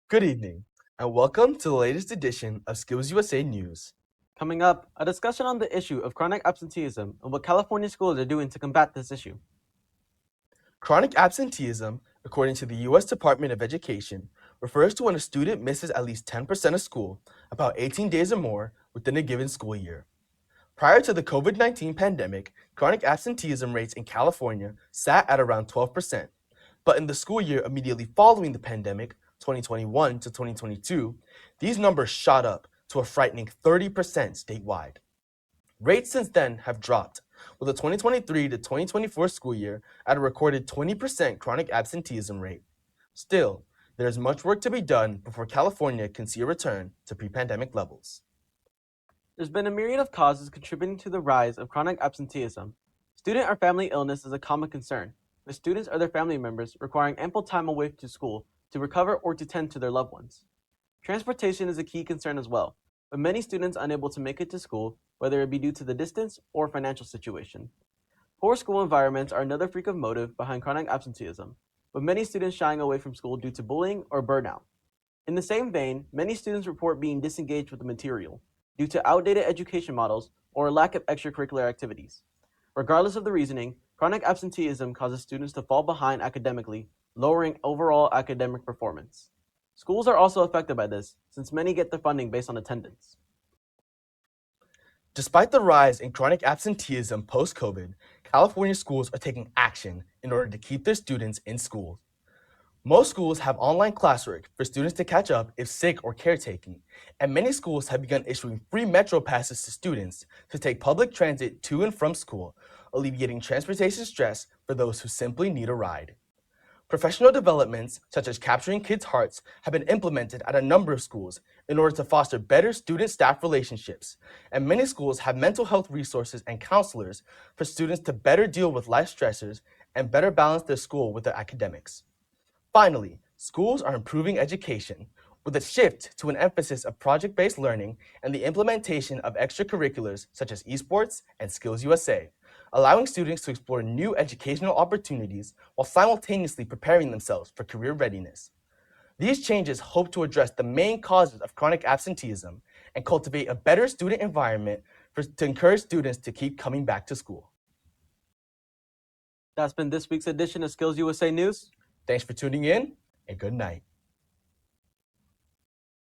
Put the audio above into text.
Good evening, and welcome to the latest edition of Skills USA News. Coming up, a discussion on the issue of chronic absenteeism and what California schools are doing to combat this issue. Chronic absenteeism, according to the U.S. Department of Education, refers to when a student misses at least 10% of school, about 18 days or more, within a given school year. Prior to the COVID-19 pandemic, chronic absenteeism rates in California sat at around 12%, but in the school year immediately following the pandemic, 2021 to 2022, these numbers shot up to a frightening 30% statewide. Rates since then have dropped, with the 2023 to 2024 school year at a recorded 20% chronic absenteeism rate. Still, there is much work to be done before California can see a return to pre-pandemic levels. There's been a myriad of causes contributing to the rise of chronic absenteeism. Student or family illness is a common concern, with students or their family members requiring ample time away from school to recover or to tend to their loved ones. Transportation is a key concern as well, with many students unable to make it to school, whether it be due to the distance or financial situation. Poor school environments are another frequent motive behind chronic absenteeism, with many students shying away from school due to bullying or burnout. In the same vein, many students report being disengaged with the material due to outdated education models or a lack of extracurricular activities. Regardless of the reasoning, chronic absenteeism causes students to fall behind academically, lowering overall academic performance. Schools are also affected by this, since many get their funding based on attendance. Despite the rise in chronic absenteeism post-COVID, California schools are taking action in order to keep their students in school. Most schools have online classwork for students to catch up if sick or caretaking, and many schools have begun issuing free Metro passes to students to take public transit to and from school, alleviating transportation stress for those who simply need a ride. Professional developments, such as capturing kids' hearts, have been implemented at a number of schools in order to foster better student-staff relationships, and many schools have mental health resources and counselors for students to better deal with life stressors and better balance their school with their academics. Finally, schools are improving education with a shift to an emphasis of project-based learning and the implementation of extracurriculars such as esports and Skills USA, allowing students to explore new educational opportunities while simultaneously preparing themselves for career readiness. These changes hope to address the main causes of chronic absenteeism and cultivate a better student environment to encourage students to keep coming back to school. That's been this week's edition of Skills USA News. Thanks for tuning in, and good night.